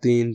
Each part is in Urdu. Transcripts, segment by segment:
3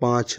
5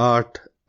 8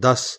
10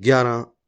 11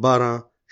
12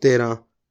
13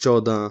14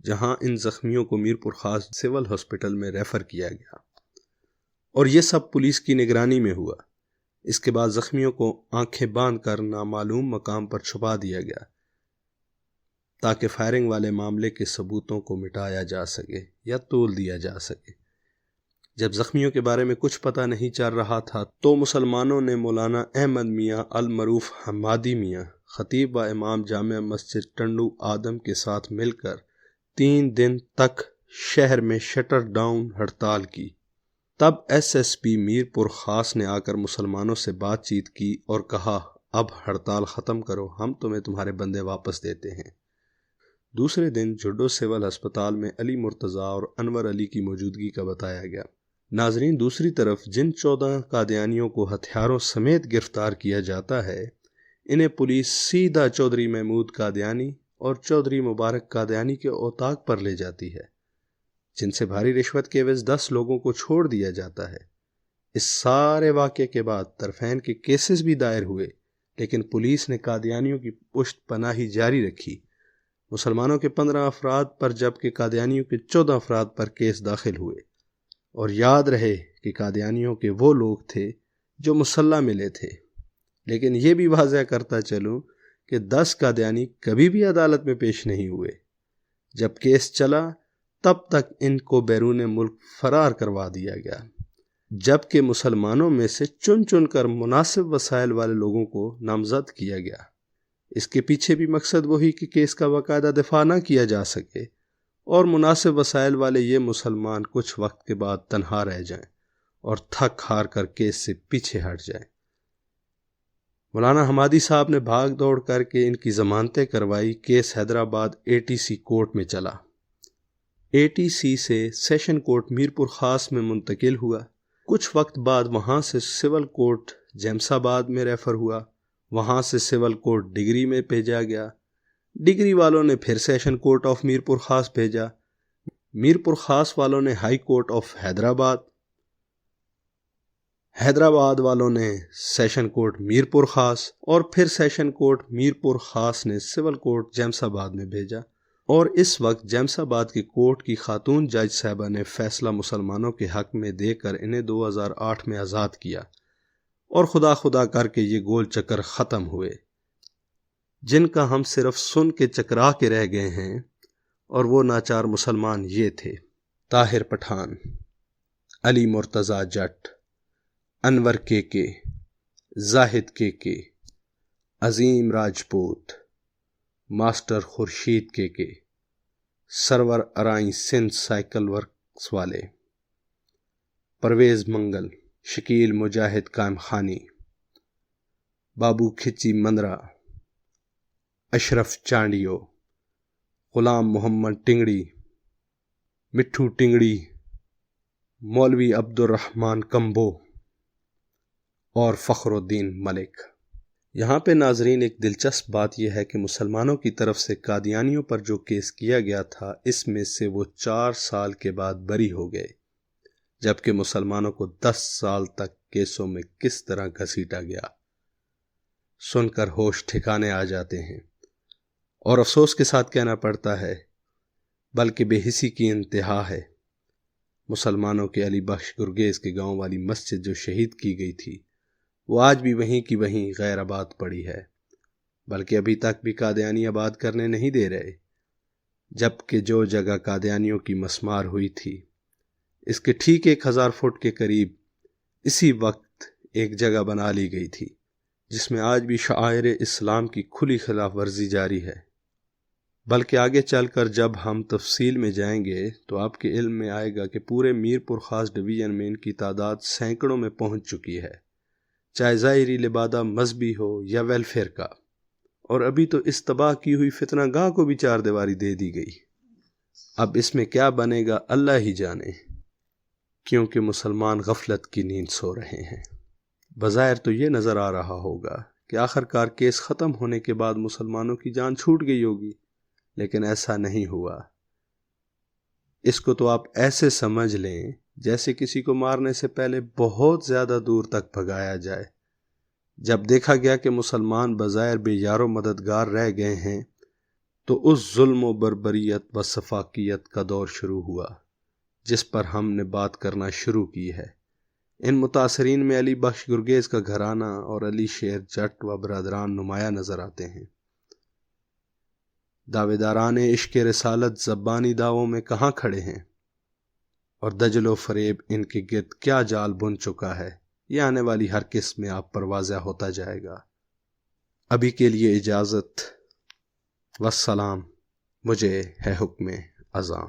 جہاں ان زخمیوں کو میرپور خاص سول ہاسپٹل میں ریفر کیا گیا، اور یہ سب پولیس کی نگرانی میں ہوا۔ اس کے بعد زخمیوں کو آنکھیں باندھ کر نامعلوم مقام پر چھپا دیا گیا تاکہ فائرنگ والے معاملے کے ثبوتوں کو مٹایا جا سکے یا تول دیا جا سکے۔ جب زخمیوں کے بارے میں کچھ پتہ نہیں چل رہا تھا تو مسلمانوں نے مولانا احمد میاں المعروف حمادی میاں، خطیب و امام جامع مسجد ٹنڈو آدم کے ساتھ مل کر 3 دن تک شہر میں شٹر ڈاؤن ہڑتال کی۔ تب ایس پی میرپور خاص نے آ کر مسلمانوں سے بات چیت کی اور کہا، اب ہڑتال ختم کرو، ہم تمہیں تمہارے بندے واپس دیتے ہیں۔ دوسرے دن جڈو سول ہسپتال میں علی مرتضیٰ اور انور علی کی موجودگی کا بتایا گیا۔ ناظرین، دوسری طرف جن 14 قادیانیوں کو ہتھیاروں سمیت گرفتار کیا جاتا ہے، انہیں پولیس سیدھا چودھری محمود قادیانی اور چودھری مبارک قادیانی کے اوطاق پر لے جاتی ہے، جن سے بھاری رشوت کے عوض 10 لوگوں کو چھوڑ دیا جاتا ہے۔ اس سارے واقعے کے بعد طرفین کے کیسز بھی دائر ہوئے، لیکن پولیس نے قادیانیوں کی پشت پناہی جاری رکھی۔ مسلمانوں کے 15 افراد پر جبکہ قادیانیوں کے 14 افراد پر کیس داخل ہوئے۔ اور یاد رہے کہ قادیانیوں کے وہ لوگ تھے جو مسلح ملے تھے، لیکن یہ بھی واضح کرتا چلوں کہ 10 قادیانی کبھی بھی عدالت میں پیش نہیں ہوئے۔ جب کیس چلا تب تک ان کو بیرون ملک فرار کروا دیا گیا، جبکہ مسلمانوں میں سے چن چن کر مناسب وسائل والے لوگوں کو نامزد کیا گیا۔ اس کے پیچھے بھی مقصد وہی کہ کیس کا باقاعدہ دفاع نہ کیا جا سکے اور مناسب وسائل والے یہ مسلمان کچھ وقت کے بعد تنہا رہ جائیں اور تھک ہار کر کیس سے پیچھے ہٹ جائیں۔ مولانا حمادی صاحب نے بھاگ دوڑ کر کے ان کی ضمانتیں کروائی۔ کیس حیدرآباد ATC کورٹ میں چلا۔ ATC سے سیشن کورٹ میرپور خاص میں منتقل ہوا۔ کچھ وقت بعد وہاں سے سول کورٹ جیمس آباد میں ریفر ہوا، وہاں سے سول کورٹ ڈگری میں بھیجا گیا۔ ڈگری والوں نے پھر سیشن کورٹ آف میرپور خاص بھیجا۔ میرپور خاص والوں نے high court of Hyderabad, Hyderabad والوں نے سیشن کورٹ میرپور خاص، اور پھر سیشن کورٹ میرپور خاص نے سول کورٹ جیمس آباد میں بھیجا۔ اور اس وقت جیمس آباد کی کورٹ کی خاتون جج صاحبہ نے فیصلہ مسلمانوں کے حق میں دے کر انہیں 2008 میں آزاد کیا، اور خدا خدا کر کے یہ گول چکر ختم ہوئے جن کا ہم صرف سن کے چکرا کے رہ گئے ہیں۔ اور وہ ناچار مسلمان یہ تھے: طاہر پٹھان، علی مرتضیٰ جٹ، انور کے، زاہد کے، عظیم راجپوت، ماسٹر خورشید کے، سرور ارائیں سندھ سائیکل ورکس والے، پرویز منگل، شکیل مجاہد قائم خانی، بابو کھچی مندرا، اشرف چانڈیو، غلام محمد ٹنگڑی، مٹھو ٹنگڑی، مولوی عبد الرحمن کمبو اور فخر الدین ملک۔ یہاں پہ ناظرین ایک دلچسپ بات یہ ہے کہ مسلمانوں کی طرف سے قادیانیوں پر جو کیس کیا گیا تھا، اس میں سے وہ 4 سال کے بعد بری ہو گئے، جبکہ مسلمانوں کو 10 سال تک کیسوں میں کس طرح گھسیٹا گیا۔ سن کر ہوش ٹھکانے آ جاتے ہیں، اور افسوس کے ساتھ کہنا پڑتا ہے، بلکہ بے حسی کی انتہا ہے۔ مسلمانوں کے علی بخش گرگیز کے گاؤں والی مسجد جو شہید کی گئی تھی، وہ آج بھی وہیں کی وہیں غیر آباد پڑی ہے، بلکہ ابھی تک بھی قادیانی آباد کرنے نہیں دے رہے، جبکہ جو جگہ قادیانیوں کی مسمار ہوئی تھی، اس کے ٹھیک 1000 فٹ کے قریب اسی وقت ایک جگہ بنا لی گئی تھی، جس میں آج بھی شعائر اسلام کی کھلی خلاف ورزی جاری ہے۔ بلکہ آگے چل کر جب ہم تفصیل میں جائیں گے تو آپ کے علم میں آئے گا کہ پورے میرپور خاص ڈویژن میں ان کی تعداد سینکڑوں میں پہنچ چکی ہے، چاہے ظاہری لبادہ مذہبی ہو یا ویلفیئر کا۔ اور ابھی تو اس تباہ کی ہوئی فتنہ گاہ کو بھی 4 دیواری دے دی گئی۔ اب اس میں کیا بنے گا اللہ ہی جانے، کیونکہ مسلمان غفلت کی نیند سو رہے ہیں۔ بظاہر تو یہ نظر آ رہا ہوگا کہ آخرکار کیس ختم ہونے کے بعد مسلمانوں کی جان چھوٹ گئی ہوگی، لیکن ایسا نہیں ہوا۔ اس کو تو آپ ایسے سمجھ لیں جیسے کسی کو مارنے سے پہلے بہت زیادہ دور تک بھگایا جائے۔ جب دیکھا گیا کہ مسلمان بظاہر بے یار و مددگار رہ گئے ہیں تو اس ظلم و بربریت و سفاکیت کا دور شروع ہوا جس پر ہم نے بات کرنا شروع کی ہے۔ ان متاثرین میں علی بخش گرگیز کا گھرانہ اور علی شیر جٹ و برادران نمایاں نظر آتے ہیں۔ دعوے داران عشق رسالت زبانی دعووں میں کہاں کھڑے ہیں، اور دجل و فریب ان کے گرد کیا جال بن چکا ہے، یہ آنے والی ہر قسم میں آپ پر واضح ہوتا جائے گا۔ ابھی کے لیے اجازت، والسلام، مجھے ہے حکم اذاں۔